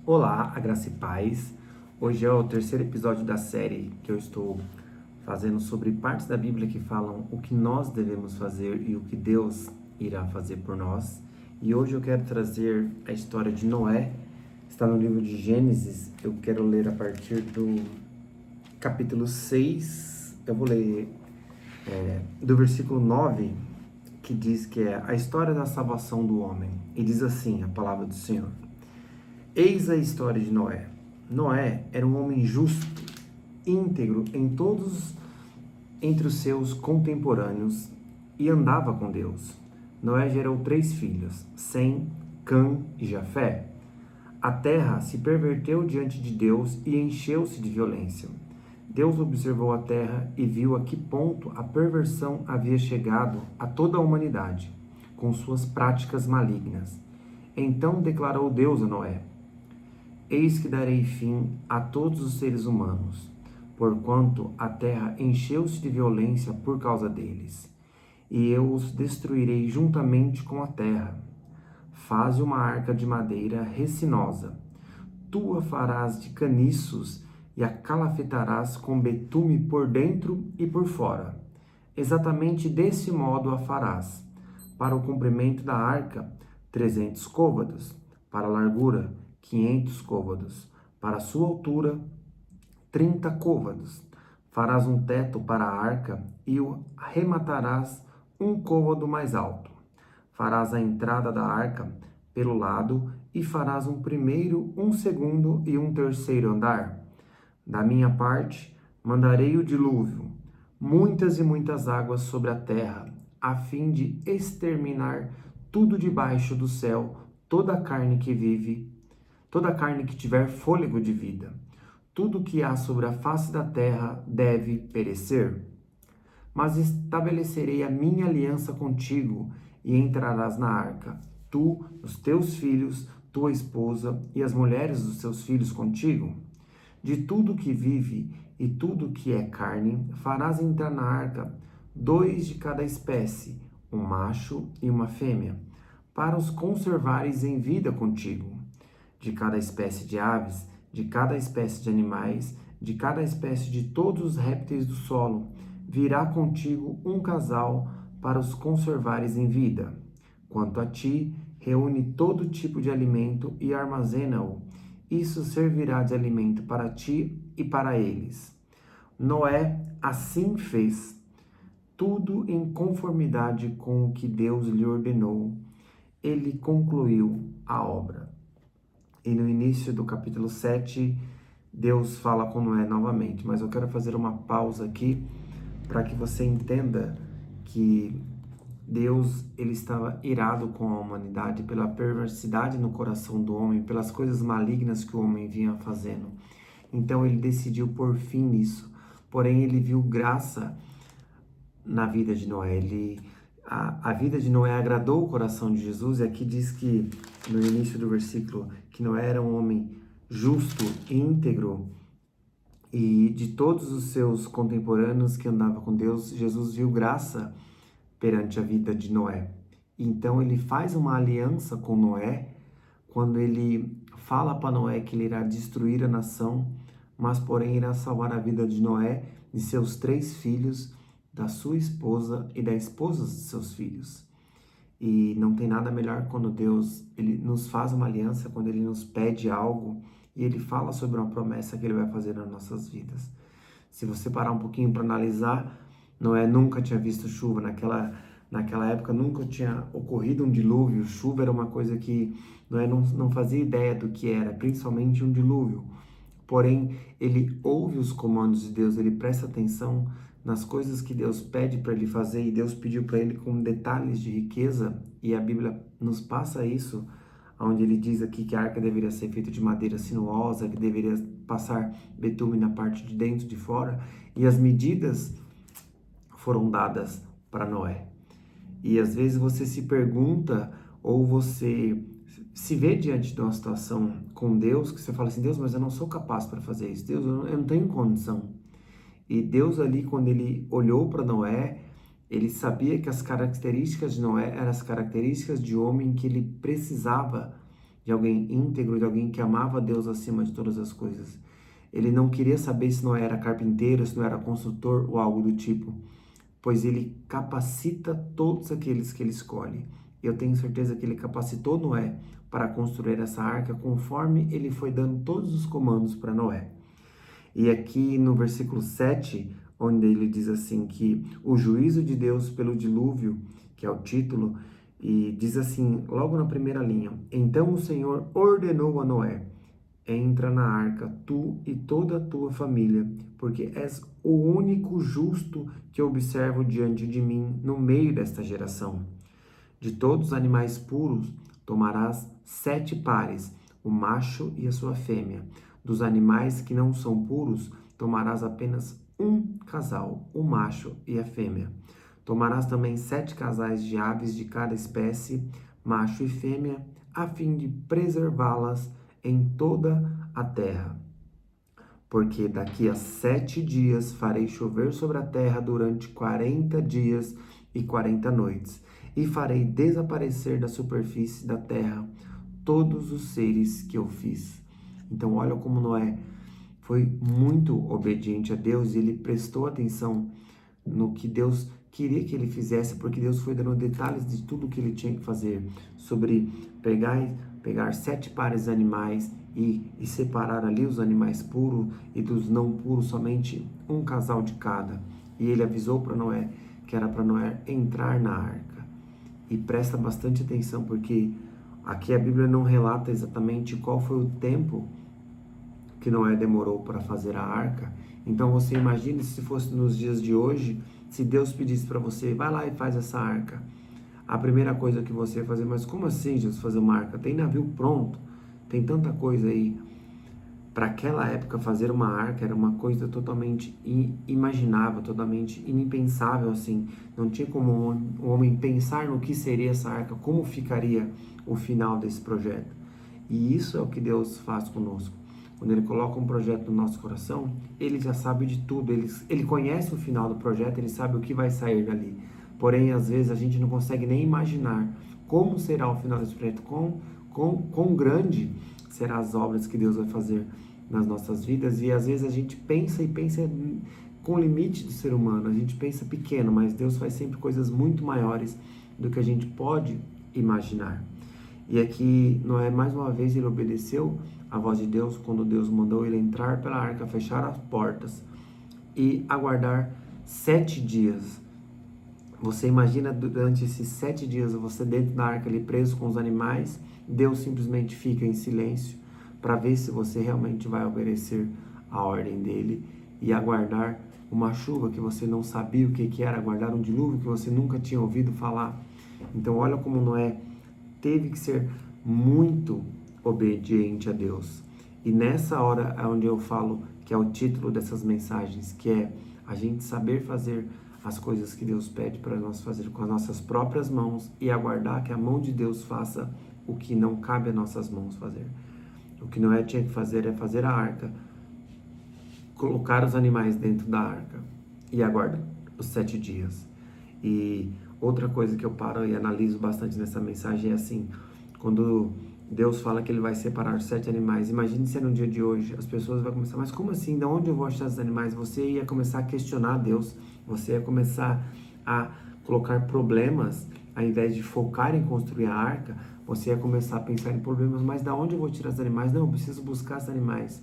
Olá, a graça e paz. Hoje é o terceiro episódio da série que eu estou fazendo sobre partes da Bíblia que falam o que nós devemos fazer e o que Deus irá fazer por nós. E hoje eu quero trazer a história de Noé. Está no livro de Gênesis. Eu quero ler a partir do capítulo 6. Eu vou ler do versículo 9, que diz que é a história da salvação do homem. E diz assim a palavra do Senhor. Eis a história de Noé. Noé era um homem justo, íntegro em todos entre os seus contemporâneos e andava com Deus. Noé gerou 3 filhos, Sem, Cã e Jafé. A terra se perverteu diante de Deus e encheu-se de violência. Deus observou a terra e viu a que ponto a perversão havia chegado a toda a humanidade, com suas práticas malignas. Então declarou Deus a Noé: Eis que darei fim a todos os seres humanos, porquanto a terra encheu-se de violência por causa deles, e eu os destruirei juntamente com a terra. Faze uma arca de madeira resinosa. Tu a farás de caniços e a calafetarás com betume por dentro e por fora. Exatamente desse modo a farás. Para o comprimento da arca, 300 côvados. Para a largura, 500 côvados. Para a sua altura, 30 côvados. Farás um teto para a arca e o arrematarás 1 côvado mais alto. Farás a entrada da arca pelo lado e farás um primeiro, um segundo e um terceiro andar. Da minha parte, mandarei o dilúvio, muitas e muitas águas sobre a terra, a fim de exterminar tudo debaixo do céu, toda a carne que vive, toda a carne que tiver fôlego de vida. Tudo que há sobre a face da terra deve perecer. Mas estabelecerei a minha aliança contigo, e entrarás na arca, tu, os teus filhos, tua esposa e as mulheres dos teus filhos contigo. De tudo que vive e tudo que é carne, farás entrar na arca 2 de cada espécie, um macho e uma fêmea, para os conservares em vida contigo. De cada espécie de aves, de cada espécie de animais, de cada espécie de todos os répteis do solo, virá contigo um casal para os conservares em vida. Quanto a ti, reúne todo tipo de alimento e armazena-o. Isso servirá de alimento para ti e para eles. Noé assim fez, tudo em conformidade com o que Deus lhe ordenou. Ele concluiu a obra. E no início do capítulo 7, Deus fala com Noé novamente, mas eu quero fazer uma pausa aqui para que você entenda que Deus ele estava irado com a humanidade pela perversidade no coração do homem, pelas coisas malignas que o homem vinha fazendo. Então ele decidiu pôr fim nisso. Porém, ele viu graça na vida de Noé. A vida de Noé agradou o coração de Jesus, e aqui diz que, no início do versículo, que Noé era um homem justo, íntegro, e de todos os seus contemporâneos que andavam com Deus, Jesus viu graça perante a vida de Noé. Então ele faz uma aliança com Noé, quando ele fala para Noé que ele irá destruir a nação, mas porém irá salvar a vida de Noé, de seus 3 filhos, da sua esposa e da esposa de seus filhos. E não tem nada melhor quando Deus ele nos faz uma aliança, quando ele nos pede algo e ele fala sobre uma promessa que ele vai fazer nas nossas vidas. Se você parar um pouquinho para analisar, Noé nunca tinha visto chuva. Naquela época nunca tinha ocorrido um dilúvio. Chuva era uma coisa que Noé não fazia ideia do que era, principalmente um dilúvio. Porém, ele ouve os comandos de Deus, ele presta atenção nas coisas que Deus pede para ele fazer, e Deus pediu para ele com detalhes de riqueza, e a Bíblia nos passa isso, onde ele diz aqui que a arca deveria ser feita de madeira sinuosa, que deveria passar betume na parte de dentro e de fora, e as medidas foram dadas para Noé. E às vezes você se pergunta, ou você se vê diante de uma situação com Deus, que você fala assim: Deus, mas eu não sou capaz para fazer isso, Deus, eu não tenho condição. E Deus ali, quando ele olhou para Noé, ele sabia que as características de Noé eram as características de homem que ele precisava de alguém íntegro, de alguém que amava Deus acima de todas as coisas. Ele não queria saber se Noé era carpinteiro, se não era construtor ou algo do tipo, pois ele capacita todos aqueles que ele escolhe. Eu tenho certeza que ele capacitou Noé para construir essa arca conforme ele foi dando todos os comandos para Noé. E aqui no versículo 7, onde ele diz assim que o juízo de Deus pelo dilúvio, que é o título, e diz assim, logo na primeira linha: Então o Senhor ordenou a Noé: entra na arca, tu e toda a tua família, porque és o único justo que observo diante de mim no meio desta geração. De todos os animais puros tomarás 7 pares, o macho e a sua fêmea. Dos animais que não são puros, tomarás apenas um casal, o macho e a fêmea. Tomarás também 7 casais de aves de cada espécie, macho e fêmea, a fim de preservá-las em toda a terra. Porque daqui a 7 dias farei chover sobre a terra durante 40 dias e 40 noites, e farei desaparecer da superfície da terra todos os seres que eu fiz. Então olha como Noé foi muito obediente a Deus e ele prestou atenção no que Deus queria que ele fizesse, porque Deus foi dando detalhes de tudo que ele tinha que fazer, sobre pegar 7 pares de animais e separar ali os animais puros e dos não puros, somente um casal de cada. E ele avisou para Noé que era para Noé entrar na arca. E presta bastante atenção, porque aqui a Bíblia não relata exatamente qual foi o tempo que Noé demorou para fazer a arca. Então você imagine se fosse nos dias de hoje, se Deus pedisse para você, vai lá e faz essa arca. A primeira coisa que você ia fazer, mas como assim, Jesus, fazer uma arca? Tem navio pronto, tem tanta coisa aí. Para aquela época, fazer uma arca era uma coisa totalmente inimaginável, totalmente impensável, assim. Não tinha como um homem pensar no que seria essa arca, como ficaria o final desse projeto. E isso é o que Deus faz conosco. Quando Ele coloca um projeto no nosso coração, Ele já sabe de tudo, Ele conhece o final do projeto, Ele sabe o que vai sair dali. Porém, às vezes, a gente não consegue nem imaginar como será o final desse projeto, quão grande serão as obras que Deus vai fazer nas nossas vidas. E às vezes a gente pensa com o limite do ser humano, a gente pensa pequeno, mas Deus faz sempre coisas muito maiores do que a gente pode imaginar. E aqui, Noé, mais uma vez, ele obedeceu a voz de Deus quando Deus mandou ele entrar pela arca, fechar as portas e aguardar 7 dias. Você imagina durante esses 7 dias, você dentro da arca ali preso com os animais, Deus simplesmente fica em silêncio para ver se você realmente vai obedecer a ordem dele e aguardar uma chuva que você não sabia o que era, aguardar um dilúvio que você nunca tinha ouvido falar. Então olha como Noé teve que ser muito obediente a Deus. E nessa hora é onde eu falo que é o título dessas mensagens, que é a gente saber fazer as coisas que Deus pede para nós fazer com as nossas próprias mãos e aguardar que a mão de Deus faça o que não cabe às nossas mãos fazer. O que Noé tinha que fazer é fazer a arca, colocar os animais dentro da arca e aguardar os 7 dias. E outra coisa que eu paro e analiso bastante nessa mensagem é assim, quando Deus fala que Ele vai separar 7 animais, imagine se é no dia de hoje, as pessoas vão começar, mas como assim, de onde eu vou achar esses animais? Você ia começar a questionar Deus, você ia começar a colocar problemas, ao invés de focar em construir a arca, você ia começar a pensar em problemas, mas de onde eu vou tirar os animais? Não, eu preciso buscar os animais,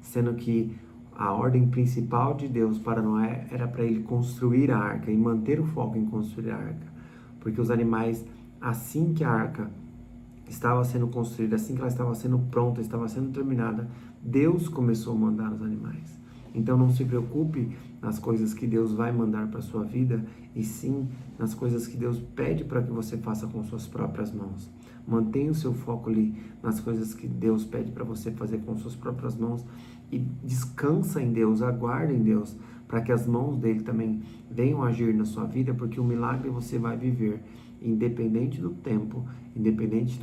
sendo que a ordem principal de Deus para Noé era para ele construir a arca e manter o foco em construir a arca. Porque os animais, assim que a arca estava sendo construída, assim que ela estava sendo pronta, estava sendo terminada, Deus começou a mandar os animais. Então não se preocupe nas coisas que Deus vai mandar para a sua vida, e sim nas coisas que Deus pede para que você faça com suas próprias mãos. Mantenha o seu foco ali nas coisas que Deus pede para você fazer com suas próprias mãos e descansa em Deus, aguarda em Deus, para que as mãos dele também venham agir na sua vida, porque o milagre você vai viver, independente do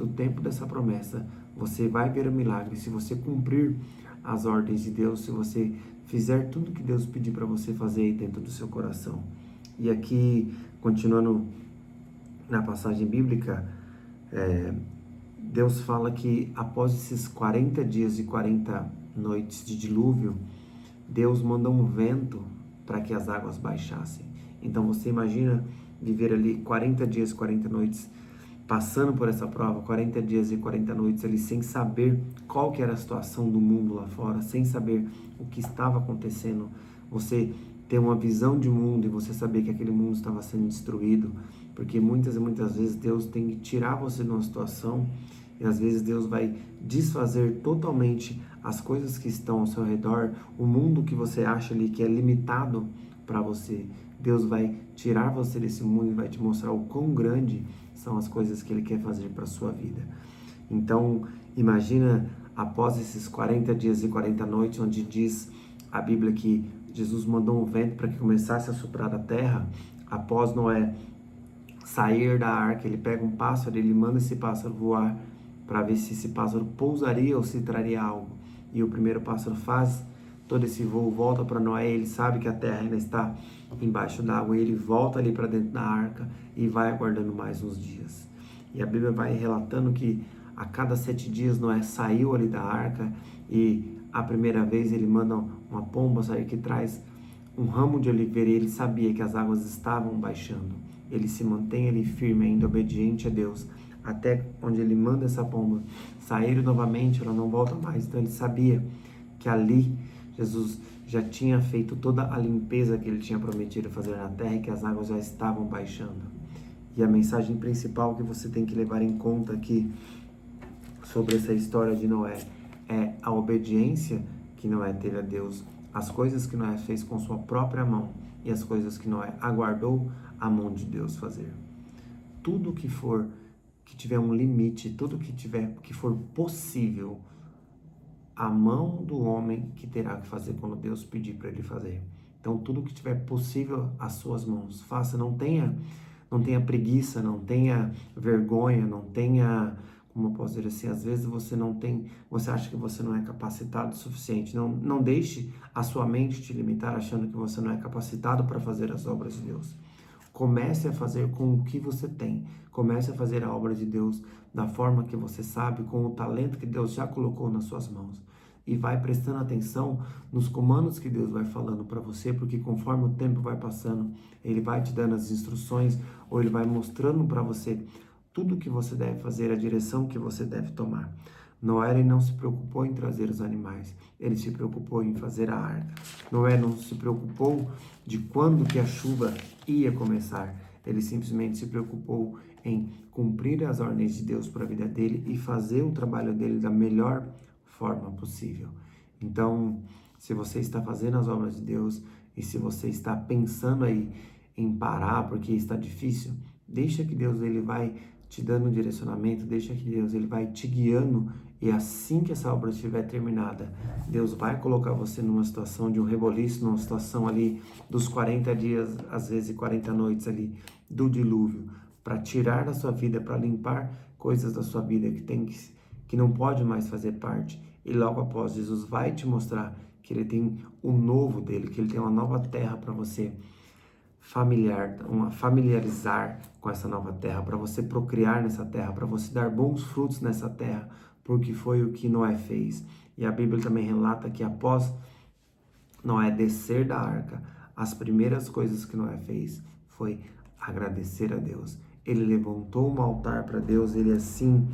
tempo dessa promessa, você vai ver o milagre se você cumprir as ordens de Deus, se você fizer tudo que Deus pedir para você fazer aí dentro do seu coração. E aqui, continuando na passagem bíblica, Deus fala que após esses 40 dias e 40 noites de dilúvio, Deus manda um vento para que as águas baixassem. Então você imagina viver ali 40 dias, 40 noites, passando por essa prova, 40 dias e 40 noites ali, sem saber qual que era a situação do mundo lá fora, sem saber o que estava acontecendo. Você ter uma visão de mundo e você saber que aquele mundo estava sendo destruído, porque muitas e muitas vezes Deus tem que tirar você de uma situação e às vezes Deus vai desfazer totalmente as coisas que estão ao seu redor, o mundo que você acha ali que é limitado para você. Deus vai tirar você desse mundo e vai te mostrar o quão grande são as coisas que Ele quer fazer para a sua vida. Então, imagina após esses 40 dias e 40 noites, onde diz a Bíblia que Jesus mandou um vento para que começasse a soprar a terra, após Noé sair da arca, ele pega um pássaro, ele manda esse pássaro voar para ver se esse pássaro pousaria ou se traria algo. E o primeiro pássaro faz todo esse voo, volta para Noé, ele sabe que a terra ainda está embaixo d'água, e ele volta ali para dentro da arca e vai aguardando mais uns dias. E a Bíblia vai relatando que a cada 7 dias Noé saiu ali da arca, e a primeira vez ele manda uma pomba sair que traz um ramo de oliveira, e ele sabia que as águas estavam baixando. Ele se mantém ali firme, ainda obediente a Deus, até onde ele manda essa pomba sair novamente, ela não volta mais. Então ele sabia que ali Jesus já tinha feito toda a limpeza que ele tinha prometido fazer na terra e que as águas já estavam baixando. E a mensagem principal que você tem que levar em conta aqui sobre essa história de Noé é a obediência que Noé teve a Deus, as coisas que Noé fez com sua própria mão e as coisas que Noé aguardou a mão de Deus fazer. Tudo que tiver um limite, tudo que for possível, a mão do homem que terá que fazer quando Deus pedir para ele fazer. Então, tudo que tiver possível às suas mãos, faça. Não tenha preguiça, não tenha vergonha, não tenha, como eu posso dizer assim, às vezes você acha que você não é capacitado o suficiente. Não deixe a sua mente te limitar achando que você não é capacitado para fazer as obras de Deus. Comece a fazer com o que você tem. Comece a fazer a obra de Deus da forma que você sabe, com o talento que Deus já colocou nas suas mãos. E vai prestando atenção nos comandos que Deus vai falando para você, porque conforme o tempo vai passando, Ele vai te dando as instruções, ou Ele vai mostrando para você tudo o que você deve fazer, a direção que você deve tomar. Noé não se preocupou em trazer os animais, ele se preocupou em fazer a arca. Noé não se preocupou de quando que a chuva ia começar, ele simplesmente se preocupou em cumprir as ordens de Deus para a vida dele e fazer o trabalho dele da melhor forma possível. Então, se você está fazendo as obras de Deus e se você está pensando aí em parar porque está difícil, deixa que Deus ele vai te dando um direcionamento, deixa que Deus ele vai te guiando, e assim que essa obra estiver terminada, Deus vai colocar você numa situação de um reboliço, numa situação ali dos 40 dias, às vezes 40 noites ali do dilúvio, para tirar da sua vida, para limpar coisas da sua vida que não pode mais fazer parte. E logo após, Jesus vai te mostrar que Ele tem o novo dele, que Ele tem uma nova terra para você familiarizar com essa nova terra, para você procriar nessa terra, para você dar bons frutos nessa terra, porque foi o que Noé fez. E a Bíblia também relata que após Noé descer da arca, as primeiras coisas que Noé fez foi agradecer a Deus. Ele levantou um altar para Deus, ele assim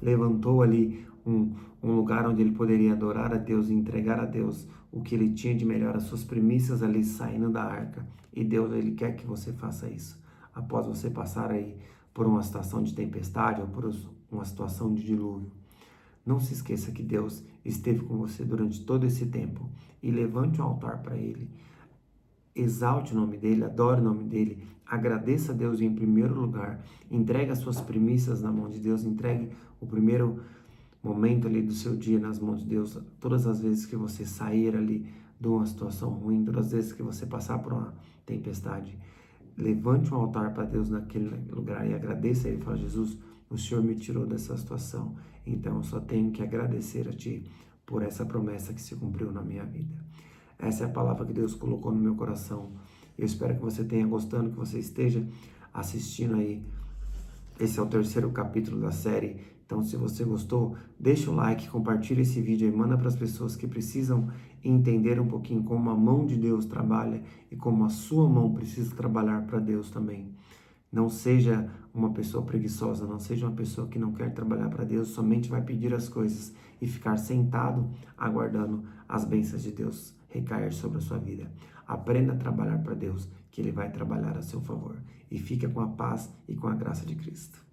levantou ali um lugar onde ele poderia adorar a Deus e entregar a Deus o que ele tinha de melhor, as suas primícias ali saindo da arca. E Deus, ele quer que você faça isso. Após você passar aí por uma situação de tempestade ou por uma situação de dilúvio, não se esqueça que Deus esteve com você durante todo esse tempo, e levante um altar para Ele. Exalte o nome dEle, adore o nome dEle, agradeça a Deus em primeiro lugar, entregue as suas primícias na mão de Deus, entregue o primeiro momento ali do seu dia nas mãos de Deus. Todas as vezes que você sair ali de uma situação ruim, todas as vezes que você passar por uma tempestade, levante um altar para Deus naquele lugar e agradeça a Ele. Fala: Jesus, o Senhor me tirou dessa situação, então eu só tenho que agradecer a Ti por essa promessa que se cumpriu na minha vida. Essa é a palavra que Deus colocou no meu coração. Eu espero que você tenha gostado, que você esteja assistindo aí. Esse é o terceiro capítulo da série Então, se você gostou, deixa o like, compartilha esse vídeo e manda para as pessoas que precisam entender um pouquinho como a mão de Deus trabalha e como a sua mão precisa trabalhar para Deus também. Não seja uma pessoa preguiçosa, não seja uma pessoa que não quer trabalhar para Deus, somente vai pedir as coisas e ficar sentado aguardando as bênçãos de Deus recair sobre a sua vida. Aprenda a trabalhar para Deus, que Ele vai trabalhar a seu favor. E fica com a paz e com a graça de Cristo.